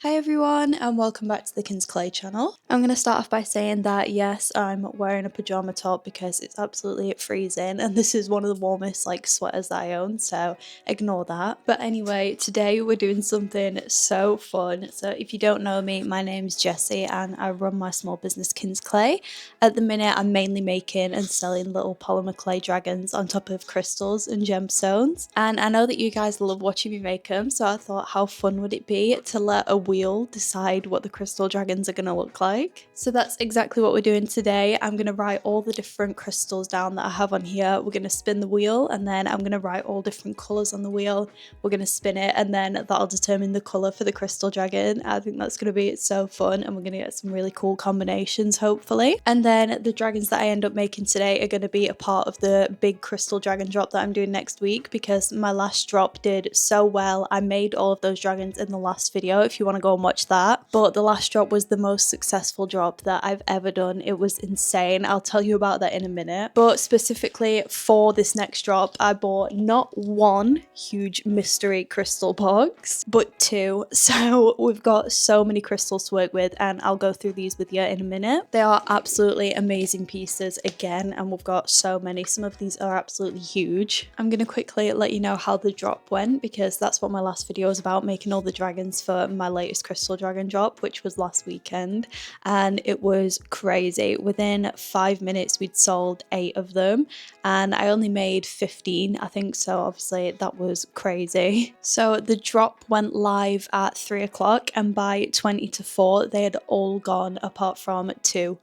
Hi everyone and welcome back to the Kins Clay channel. I'm going to start off by saying that yes, I'm wearing a pajama top because it's absolutely freezing and this is one of the warmest sweaters that I own, so ignore that. But anyway, today we're doing something so fun. So if you don't know me, my name's Jessie and I run my small business Kins Clay. At the minute I'm mainly making and selling little polymer clay dragons on top of crystals and gemstones. And I know that you guys love watching me make them, so I thought how fun would it be to let a wheel decide what the crystal dragons are going to look like. So that's exactly what we're doing today. I'm going to write all the different crystals down that I have on here. We're going to spin the wheel and then I'm going to write all different colours on the wheel. We're going to spin it and then that'll determine the colour for the crystal dragon. I think that's going to be so fun and we're going to get some really cool combinations hopefully. And then the dragons that I end up making today are going to be a part of the big crystal dragon drop that I'm doing next week because my last drop did so well. I made all of those dragons in the last video if you want to go and watch that, but the last drop was the most successful drop that I've ever done. It was insane. I'll tell you about that in a minute. But specifically for this next drop, I bought not one huge mystery crystal box, but two. So we've got so many crystals to work with and I'll go through these with you in a minute. They are absolutely amazing pieces again and we've got so many. Some of these are absolutely huge. I'm going to quickly let you know how the drop went because that's what my last video was about, making all the dragons for my latest crystal dragon drop, which was last weekend, and it was crazy. Within 5 minutes we'd sold 8 of them and I only made 15 I think, so obviously that was crazy. So the drop went live at 3 o'clock and by 20 to 4 they had all gone apart from 2.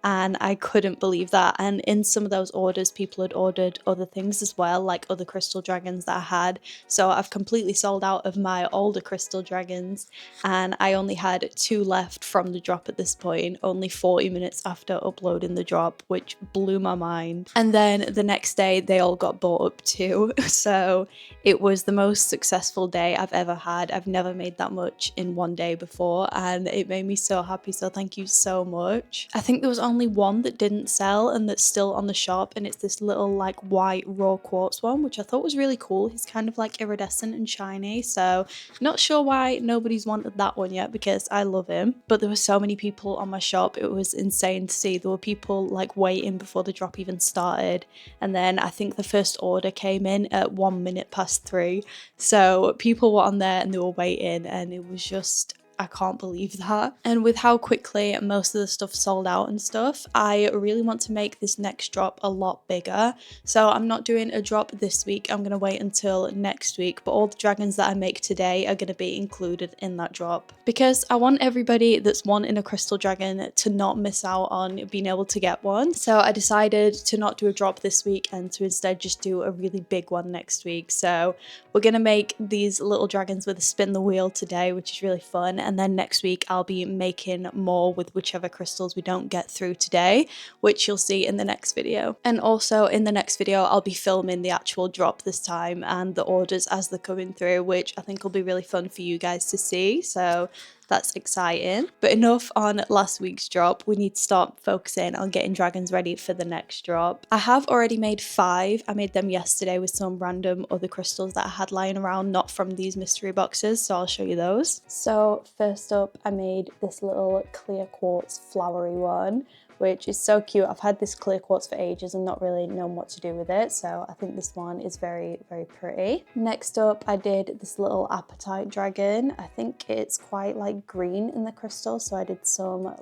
And I couldn't believe that. And in some of those orders, people had ordered other things as well, like other crystal dragons that I had. So I've completely sold out of my older crystal dragons and I only had 2 left from the drop at this point, only 40 minutes after uploading the drop, which blew my mind. And then the next day they all got bought up too. So it was the most successful day I've ever had. I've never made that much in one day before and it made me so happy. So thank you so much. I think there was only one that didn't sell and that's still on the shop, and it's this little white raw quartz one, which I thought was really cool. He's kind of iridescent and shiny, so not sure why nobody's wanted that one yet because I love him. But there were so many people on my shop, it was insane to see. There were people waiting before the drop even started, and then I think the first order came in at 1 minute past 3, so people were on there and they were waiting and it was just, I can't believe that. And with how quickly most of the stuff sold out and stuff, I really want to make this next drop a lot bigger. So I'm not doing a drop this week, I'm going to wait until next week, but all the dragons that I make today are going to be included in that drop. Because I want everybody that's wanting a crystal dragon to not miss out on being able to get one. So I decided to not do a drop this week and to instead just do a really big one next week. So we're going to make these little dragons with a spin the wheel today, which is really fun. And then next week I'll be making more with whichever crystals we don't get through today, which you'll see in the next video. And also in the next video I'll be filming the actual drop this time and the orders as they're coming through, which I think will be really fun for you guys to see. So that's exciting. But enough on last week's drop. We need to start focusing on getting dragons ready for the next drop. I have already made 5. I made them yesterday with some random other crystals that I had lying around, not from these mystery boxes, so I'll show you those. So first up, I made this little clear quartz flowery one, which is so cute. I've had this clear quartz for ages and not really known what to do with it, so I think this one is very, very pretty. Next up, I did this little apatite dragon. I think it's quite green in the crystal, so I did some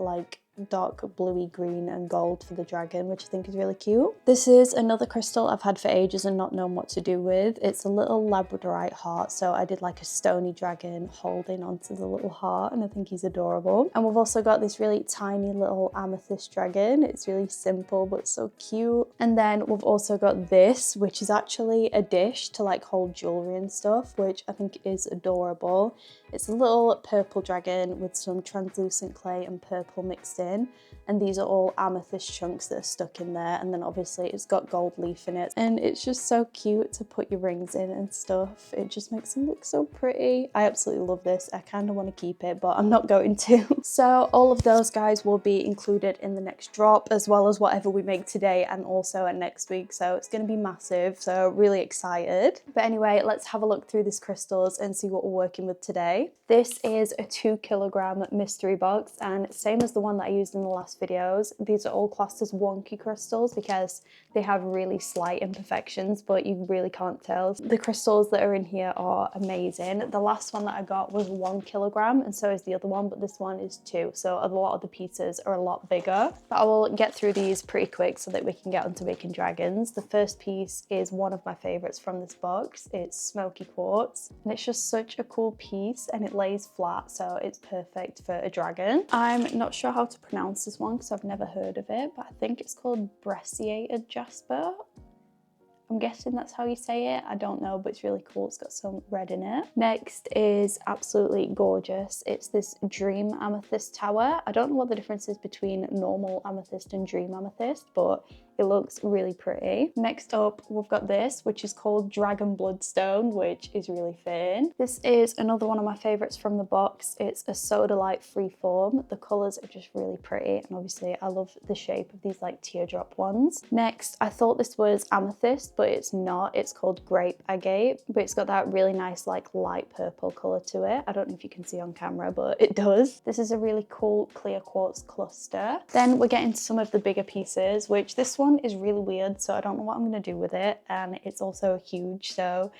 dark bluey green and gold for the dragon, which I think is really cute. This is another crystal I've had for ages and not known what to do with. It's a little labradorite heart, so I did a stony dragon holding onto the little heart and I think he's adorable. And we've also got this really tiny little amethyst dragon. It's really simple but so cute. And then we've also got this, which is actually a dish to hold jewelry and stuff, which I think is adorable. It's a little purple dragon with some translucent clay and purple mixed in. in. And these are all amethyst chunks that are stuck in there, and then obviously it's got gold leaf in it, and it's just so cute to put your rings in and stuff. It just makes them look so pretty. I absolutely love this. I kind of want to keep it, but I'm not going to. So all of those guys will be included in the next drop, as well as whatever we make today and also at next week, so it's going to be massive, so really excited. But anyway, let's have a look through these crystals and see what we're working with today. This is a 2 kilogram mystery box, and same as the one that I used in the last videos, these are all classed as wonky crystals because they have really slight imperfections, but you really can't tell. The crystals that are in here are amazing. The last one that I got was 1 kilogram, and so is the other one, but this one is 2, so a lot of the pieces are a lot bigger. But I will get through these pretty quick so that we can get onto making dragons. The first piece is one of my favorites from this box. It's smoky quartz, and it's just such a cool piece, and it lays flat, so it's perfect for a dragon. I'm not sure how to pronounce this one because I've never heard of it, but I think it's called brecciated jasper. I'm guessing that's how you say it. I don't know, but it's really cool. It's got some red in it. Next is absolutely gorgeous. It's this dream amethyst tower. I don't know what the difference is between normal amethyst and dream amethyst, but it looks really pretty. Next up, we've got this, which is called Dragon Bloodstone, which is really fun. This is another one of my favorites from the box. It's a sodalite freeform. The colors are just really pretty, and obviously I love the shape of these like teardrop ones. Next, I thought this was amethyst, but it's not. It's called grape agate, but it's got that really nice like light purple color to it. I don't know if you can see on camera, but it does. This is a really cool clear quartz cluster. Then we're getting to some of the bigger pieces, which this one is really weird, so I don't know what I'm gonna do with it, and it's also huge, so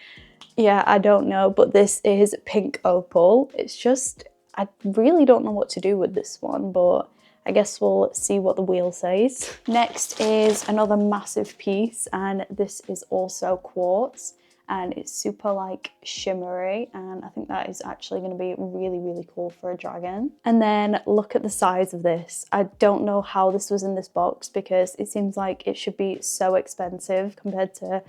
yeah, I don't know. But this is pink opal. It's just, I really don't know what to do with this one, but I guess we'll see what the wheel says. Next is another massive piece, and this is also quartz, and it's super like shimmery, and I think that is actually going to be really cool for a dragon. And then look at the size of this. I don't know how this was in this box because it seems like it should be so expensive compared to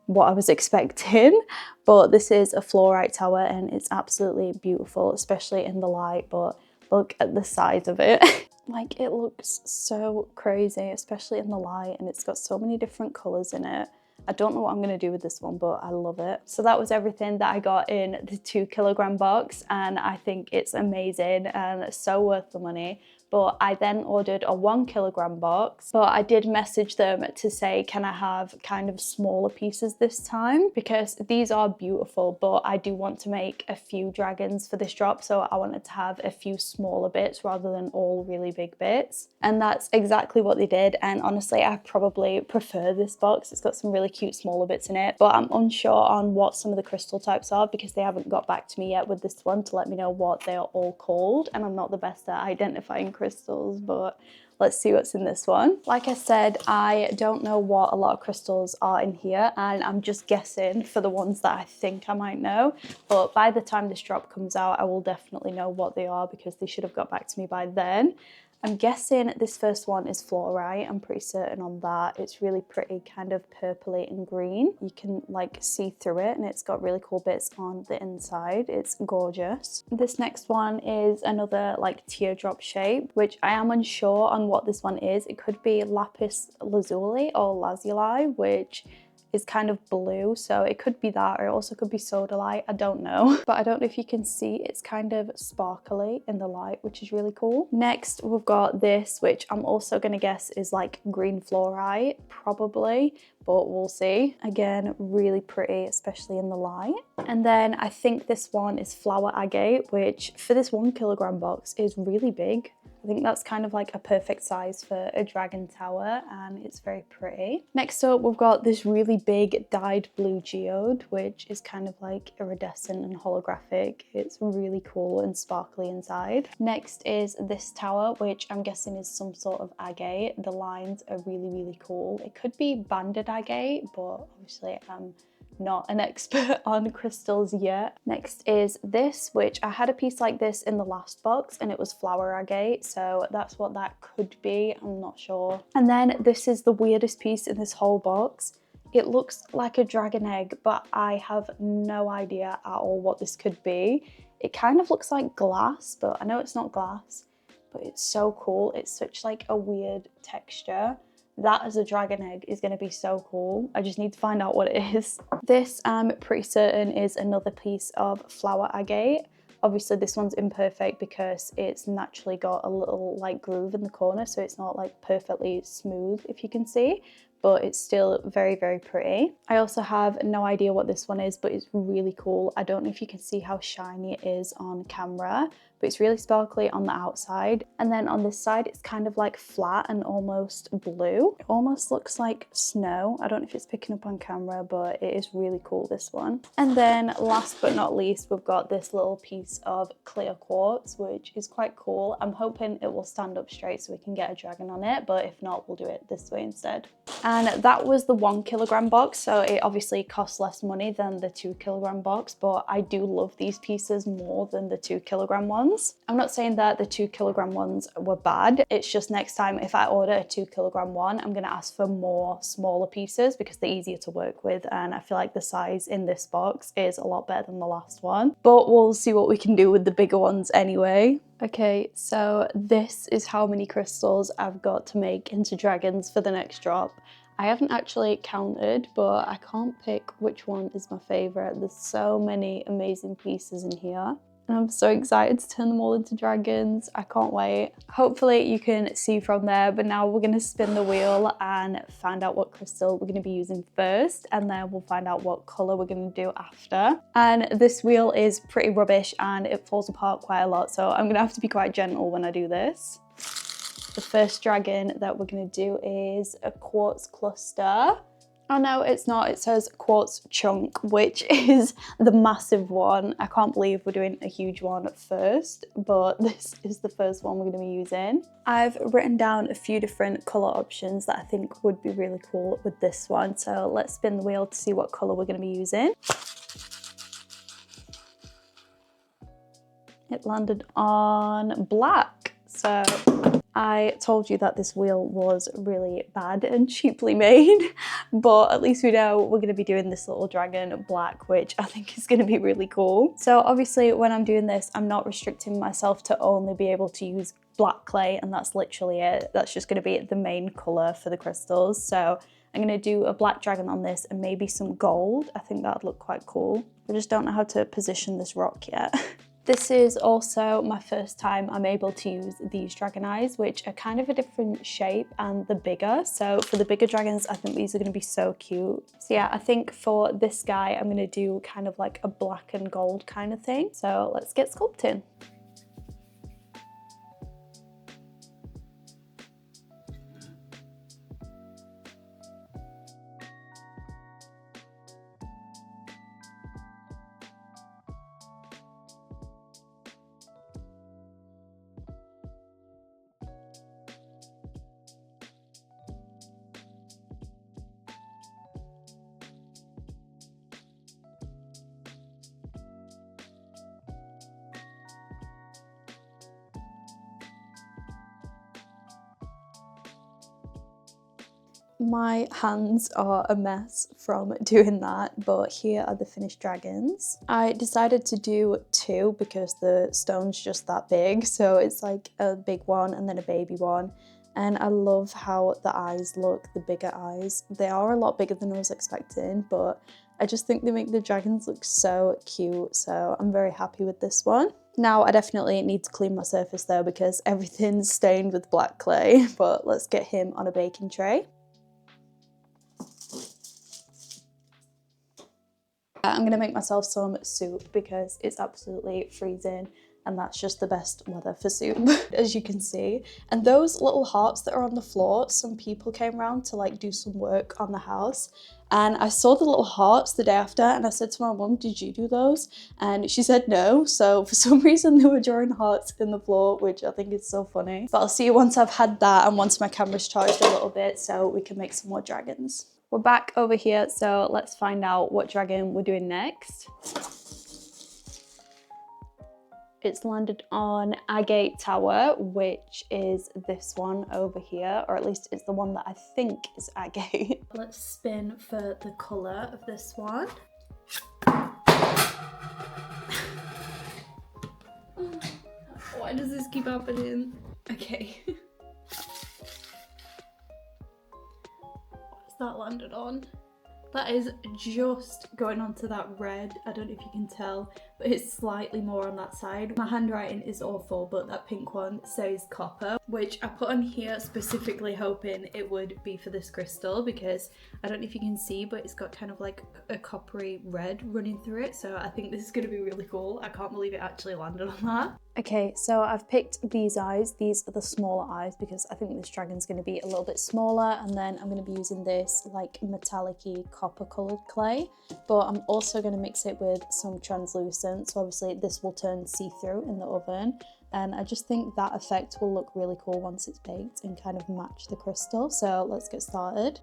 what I was expecting, but this is a fluorite tower and it's absolutely beautiful, especially in the light. But look at the size of it. Like, it looks so crazy, especially in the light, and it's got so many different colors in it. I don't know what I'm going to do with this one, but I love it. So that was everything that I got in the 2 kilogram box, and I think it's amazing and so worth the money. But I then ordered a 1 kilogram box, but I did message them to say, can I have kind of smaller pieces this time? Because these are beautiful, but I do want to make a few dragons for this drop, so I wanted to have a few smaller bits rather than all really big bits. And that's exactly what they did, and honestly I probably prefer this box. It's got some really cute smaller bits in it, but I'm unsure on what some of the crystal types are because they haven't got back to me yet with this one to let me know what they are all called, and I'm not the best at identifying crystals, but let's see what's in this one. Like I said, I don't know what a lot of crystals are in here, and I'm just guessing for the ones that I think I might know, but by the time this drop comes out I will definitely know what they are because they should have got back to me by then. I'm guessing this first one is fluorite. I'm pretty certain on that. It's really pretty, kind of purpley and green. You can like see through it, and it's got really cool bits on the inside. It's gorgeous. This next one is another like teardrop shape, which I am unsure on what this one is. It could be lapis lazuli or lazuli, which is kind of blue, so it could be that, or it also could be sodalite. I don't know, but I don't know if you can see, it's kind of sparkly in the light, which is really cool. Next we've got this, which I'm also gonna guess is like green fluorite probably, but we'll see. Again, really pretty, especially in the light. And then I think this one is flower agate, which for this 1 kilogram box is really big. I think that's kind of like a perfect size for a dragon tower, and it's very pretty. Next up, we've got this really big dyed blue geode, which is kind of like iridescent and holographic. It's really cool and sparkly inside. Next is this tower, which I'm guessing is some sort of agate. The lines are really cool. It could be banded agate, but obviously I'm not an expert on crystals yet. Next is this, which I had a piece like this in the last box and it was flower agate, so that's what that could be. I'm not sure. And then this is the weirdest piece in this whole box. It looks like a dragon egg, but I have no idea at all what this could be. It kind of looks like glass, but I know it's not glass. but it's so cool. It's such like a weird texture. That as a dragon egg is going to be so cool. I just need to find out what it is. This, I'm pretty certain, is another piece of flower agate. Obviously this one's imperfect because it's naturally got a little like groove in the corner, so it's not like perfectly smooth, if you can see, but it's still very, very pretty. I also have no idea what this one is, but it's really cool. I don't know if you can see how shiny it is on camera, but it's really sparkly on the outside. And then on this side, it's kind of like flat and almost blue. It almost looks like snow. I don't know if it's picking up on camera, but it is really cool, this one. And then last but not least, we've got this little piece of clear quartz, which is quite cool. I'm hoping it will stand up straight so we can get a dragon on it, but if not, we'll do it this way instead. And that was the 1 kilogram box, so it obviously costs less money than the 2 kilogram box, but I do love these pieces more than the 2 kilogram ones. I'm not saying that the 2 kilogram ones were bad, it's just next time if I order a 2 kilogram one, I'm gonna ask for more smaller pieces because they're easier to work with, and I feel like the size in this box is a lot better than the last one, but we'll see what we can do with the bigger ones anyway. Okay, so this is how many crystals I've got to make into dragons for the next drop. I haven't actually counted, but I can't pick which one is my favourite. There's so many amazing pieces in here. And I'm so excited to turn them all into dragons. I can't wait. Hopefully you can see from there, but now we're gonna spin the wheel and find out what crystal we're gonna be using first, and then we'll find out what colour we're gonna do after. And this wheel is pretty rubbish and it falls apart quite a lot, so I'm gonna have to be quite gentle when I do this. The first dragon that we're gonna do is a quartz cluster. Oh no, it's not. It says quartz chunk, which is the massive one. I can't believe we're doing a huge one first, but this is the first one we're going to be using. I've written down a few different colour options that I think would be really cool with this one. So let's spin the wheel to see what colour we're going to be using. It landed on black. So I told you that this wheel was really bad and cheaply made, but at least we know we're going to be doing this little dragon black, which I think is going to be really cool. So obviously when I'm doing this, I'm not restricting myself to only be able to use black clay, and that's literally it. That's just going to be the main colour for the crystals. So I'm going to do a black dragon on this and maybe some gold. I think that would look quite cool. I just don't know how to position this rock yet. This is also my first time I'm able to use these dragon eyes, which are kind of a different shape and they're bigger. So for the bigger dragons, I think these are going to be so cute. So yeah, I think for this guy, I'm going to do kind of like a black and gold kind of thing. So let's get sculpting. My hands are a mess from doing that, but here are the finished dragons. I decided to do 2 because the stone's just that big, so it's like a big one and then a baby one. And I love how the eyes look, the bigger eyes. They are a lot bigger than I was expecting, but I just think they make the dragons look so cute, so I'm very happy with this one. Now I definitely need to clean my surface though because everything's stained with black clay, but let's get him on a baking tray. I'm gonna make myself some soup because it's absolutely freezing and that's just the best weather for soup, as you can see. And those little hearts that are on the floor, some people came around to like do some work on the house, and I saw the little hearts the day after and I said to my mum, did you do those? And she said no, so for some reason they were drawing hearts in the floor, which I think is so funny. But I'll see you once I've had that and once my camera's charged a little bit so we can make some more dragons. We're back over here, so let's find out what dragon we're doing next. It's landed on Agate Tower, which is this one over here, or at least it's the one that I think is agate. Let's spin for the colour of this one. Why does this keep happening? Okay. What's that landed on? That is just going onto that red. I don't know if you can tell, but it's slightly more on that side. My handwriting is awful, but that pink one says copper, which I put on here specifically hoping it would be for this crystal, because I don't know if you can see, but it's got kind of like a coppery red running through it. So I think this is going to be really cool. I can't believe it actually landed on that. Okay, so I've picked these eyes. These are the smaller eyes because I think this dragon's going to be a little bit smaller, and then I'm going to be using this like metallic-y copper coloured clay, but I'm also going to mix it with some translucent, so obviously this will turn see-through in the oven, and I just think that effect will look really cool once it's baked and kind of match the crystal. So let's get started.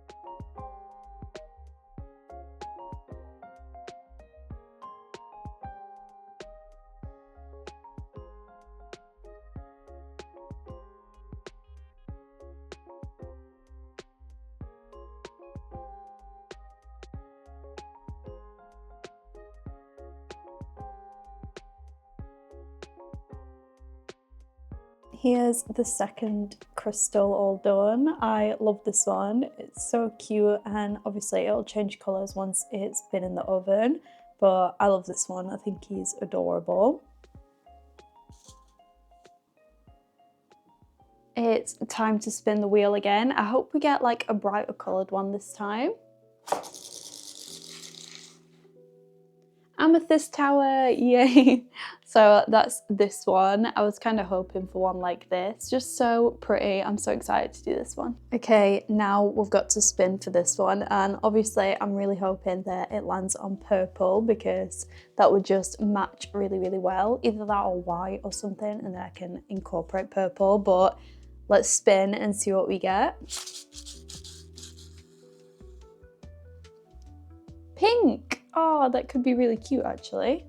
Here's the second crystal all done. I love this one. It's so cute, and obviously it'll change colours once it's been in the oven, but I love this one. I think he's adorable. It's time to spin the wheel again. I hope we get like a brighter coloured one this time. Amethyst tower, yay! So that's this one. I was kind of hoping for one like this, just so pretty. I'm so excited to do this one. Okay, now we've got to spin for this one, and obviously I'm really hoping that it lands on purple because that would just match really, really well. Either that or white or something, and then I can incorporate purple, but let's spin and see what we get. Pink! Oh, that could be really cute actually.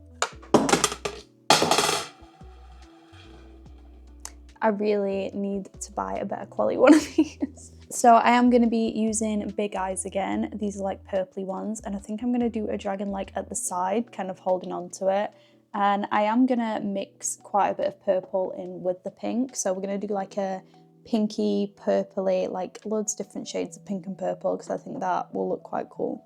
I really need to buy a better quality one of these. So I am going to be using big eyes again. These are like purpley ones, and I think I'm going to do a dragon like at the side, kind of holding on to it. And I am going to mix quite a bit of purple in with the pink. So we're going to do like a pinky, purpley, like loads of different shades of pink and purple, because I think that will look quite cool.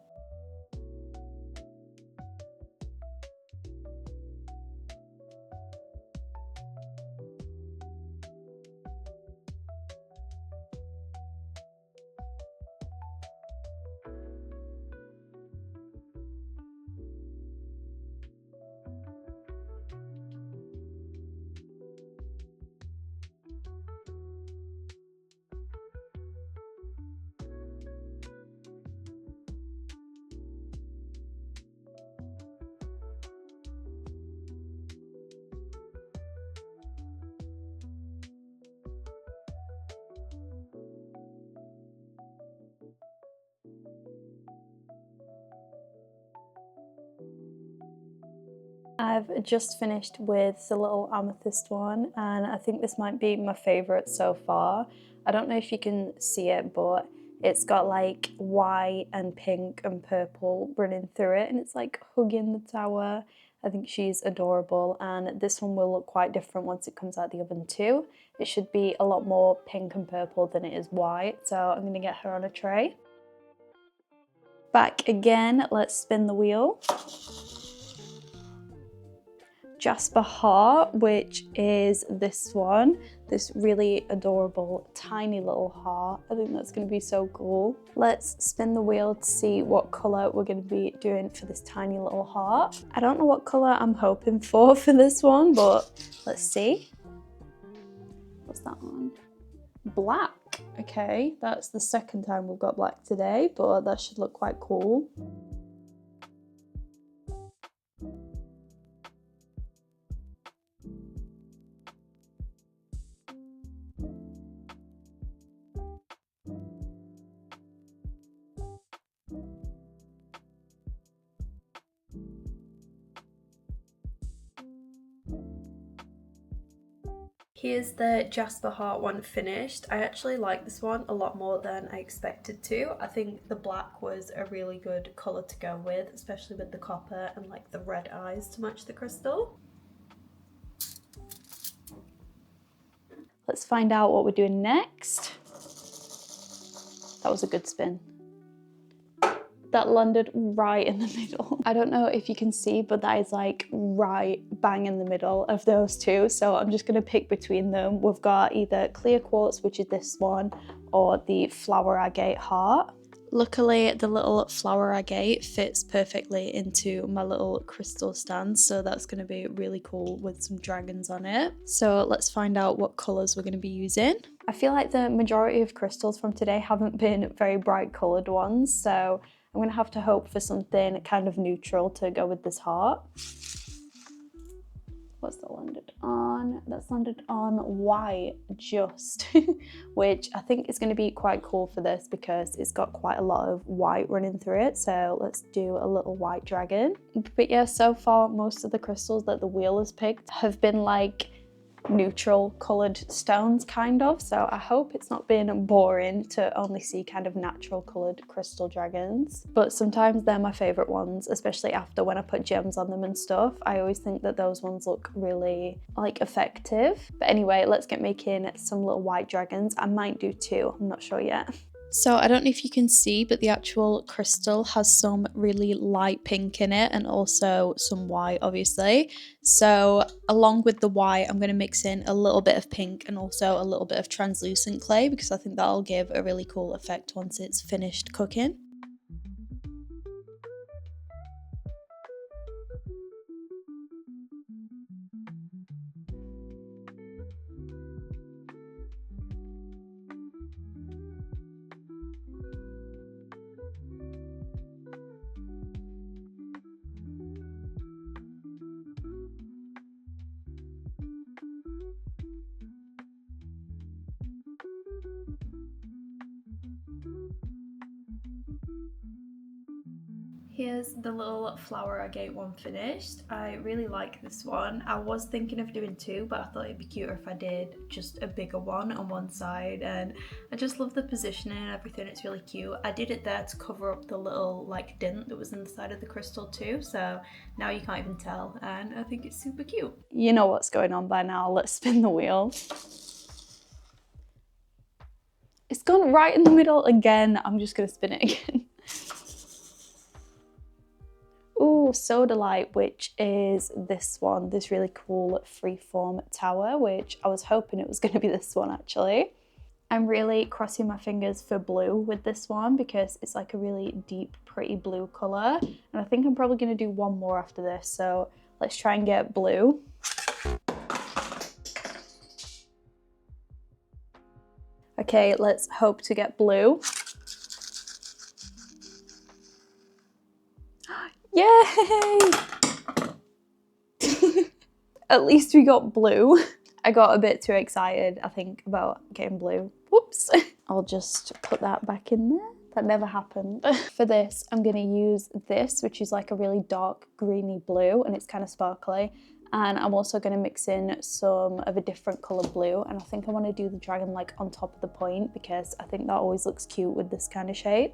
I've just finished with the little amethyst one, and I think this might be my favourite so far. I don't know if you can see it, but it's got like white and pink and purple running through it, and it's like hugging the tower. I think she's adorable, and this one will look quite different once it comes out the oven too. It should be a lot more pink and purple than it is white, so I'm going to get her on a tray. Back again, let's spin the wheel. Jasper heart, which is this one, this really adorable tiny little heart. I think that's going to be so cool. Let's spin the wheel to see what colour we're going to be doing for this tiny little heart. I don't know what colour I'm hoping for this one, but let's see. What's that one? Black. Okay, that's the second time we've got black today, but that should look quite cool. Here's the Jasper Heart one finished. I actually like this one a lot more than I expected to. I think the black was a really good colour to go with, especially with the copper and like the red eyes to match the crystal. let's find out what we're doing next. That was a good spin. That landed right in the middle. I don't know if you can see, but that is like right bang in the middle of those two. So I'm just gonna pick between them. We've got either clear quartz, which is this one, or the flower agate heart. Luckily, the little flower agate fits perfectly into my little crystal stand, so that's going to be really cool with some dragons on it. So let's find out what colours we're going to be using. I feel like the majority of crystals from today haven't been very bright coloured ones, so I'm going to have to hope for something kind of neutral to go with this heart. What's that landed on? That's landed on white, just, which I think is going to be quite cool for this because it's got quite a lot of white running through it. So let's do a little white dragon. But yeah, so far most of the crystals that the wheel has picked have been like neutral coloured stones kind of, so I hope it's not been boring to only see kind of natural coloured crystal dragons, but sometimes they're my favourite ones, especially after when I put gems on them and stuff. I always think that those ones look really like effective. But anyway, let's get making some little white dragons. I might do two, I'm not sure yet. So I don't know if you can see, but the actual crystal has some really light pink in it and also some white, obviously. So along with the white, I'm going to mix in a little bit of pink and also a little bit of translucent clay because I think that'll give a really cool effect once it's finished cooking. Here's the little flower agate one finished. I really like this one. I was thinking of doing two, but I thought it'd be cuter if I did just a bigger one on one side, and I just love the positioning and everything. It's really cute. I did it there to cover up the little like dent that was in the side of the crystal too, so now you can't even tell, and I think it's super cute. You know what's going on by now. Let's spin the wheel. It's gone right in the middle again. I'm just gonna spin it again. Ooh, Sodalite, which is this one, this really cool freeform tower, which I was hoping it was going to be this one actually. I'm really crossing my fingers for blue with this one because it's like a really deep, pretty blue colour. And I think I'm probably going to do one more after this, so let's try and get blue. Okay, let's hope to get blue. Yay! At least we got blue. I got a bit too excited, I think, about getting blue. Whoops. I'll just put that back in there. That never happened. For this, I'm gonna use this, which is like a really dark greeny blue, and it's kind of sparkly. And I'm also gonna mix in some of a different color blue, and I think I wanna do the dragon like on top of the point because I think that always looks cute with this kind of shape.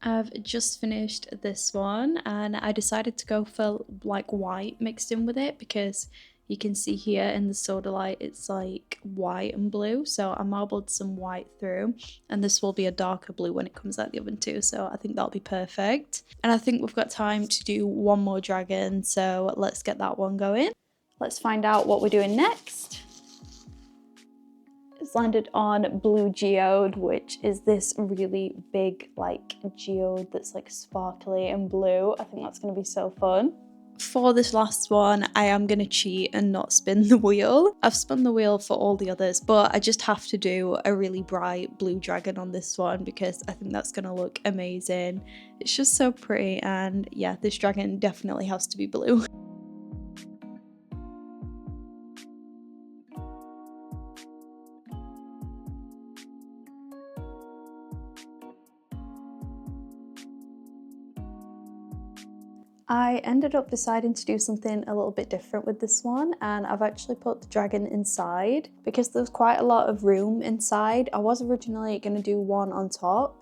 I've just finished this one and I decided to go for like white mixed in with it because you can see here in the Sodalite it's like white and blue, so I marbled some white through, and this will be a darker blue when it comes out the oven too, so I think that'll be perfect. And I think we've got time to do one more dragon, so let's get that one going. Let's find out what we're doing next. It's landed on blue geode, which is this really big like geode that's like sparkly and blue. I think that's going to be so fun. For this last one, I am going to cheat and not spin the wheel. I've spun the wheel for all the others, but I just have to do a really bright blue dragon on this one because I think that's going to look amazing. It's just so pretty, and yeah, this dragon definitely has to be blue. I ended up deciding to do something a little bit different with this one, and I've actually put the dragon inside because there's quite a lot of room inside. I was originally going to do one on top,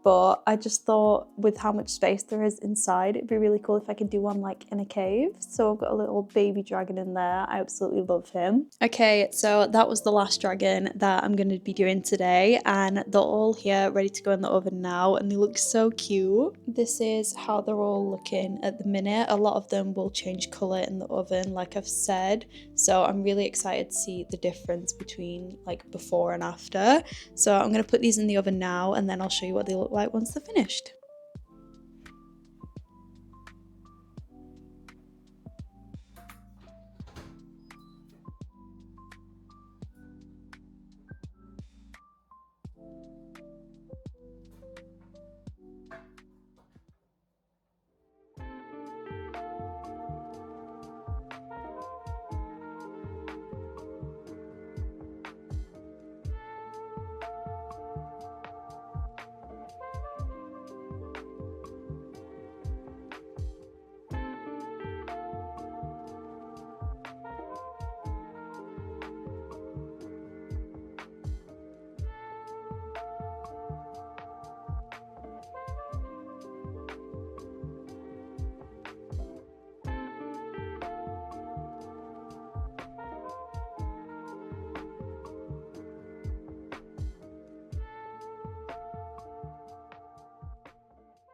but I just thought with how much space there is inside, it'd be really cool if I could do one like in a cave. So I've got a little baby dragon in there. I absolutely love him. Okay, so that was the last dragon that I'm going to be doing today, and they're all here ready to go in the oven now, and they look so cute. This is how they're all looking at the minute. A lot of them will change colour in the oven, like I've said, so I'm really excited to see the difference between like before and after. So I'm going to put these in the oven now, and then I'll show you what they look like once they're finished.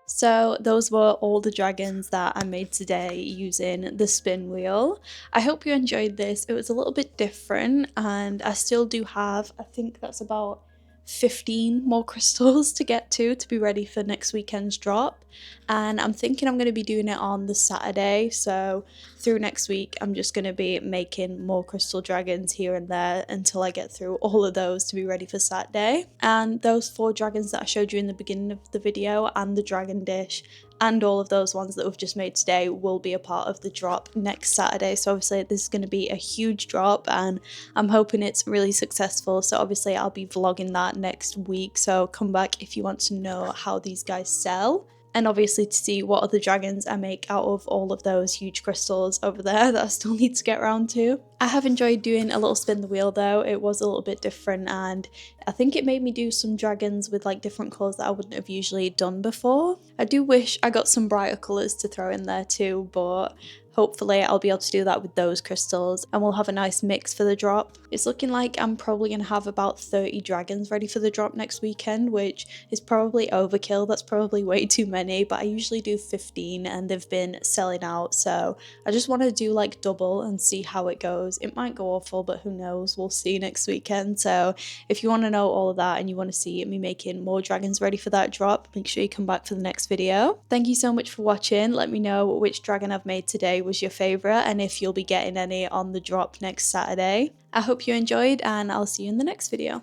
So those were all the dragons that I made today using the spin wheel. I hope you enjoyed this. It was a little bit different, and I still do have, I think that's about 15 more crystals to get to be ready for next weekend's drop. And I'm thinking I'm going to be doing it on the Saturday, so through next week I'm just going to be making more crystal dragons here and there until I get through all of those to be ready for Saturday. And those 4 dragons that I showed you in the beginning of the video, and the dragon dish, and all of those ones that we've just made today will be a part of the drop next Saturday. So obviously this is going to be a huge drop, and I'm hoping it's really successful. So obviously I'll be vlogging that next week, so come back if you want to know how these guys sell, and obviously to see what other dragons I make out of all of those huge crystals over there that I still need to get around to. I have enjoyed doing a little spin the wheel though. It was a little bit different, and I think it made me do some dragons with like different colours that I wouldn't have usually done before. I do wish I got some brighter colours to throw in there too, but hopefully I'll be able to do that with those crystals, and we'll have a nice mix for the drop. It's looking like I'm probably going to have about 30 dragons ready for the drop next weekend, which is probably overkill. That's probably way too many, but I usually do 15 and they've been selling out, so I just want to do like double and see how it goes. It might go awful, but who knows, we'll see next weekend. So if you want to know all of that and you want to see me making more dragons ready for that drop, make sure you come back for the next video. Thank you so much for watching. Let me know which dragon I've made today was your favourite, and if you'll be getting any on the drop next Saturday. I hope you enjoyed, and I'll see you in the next video.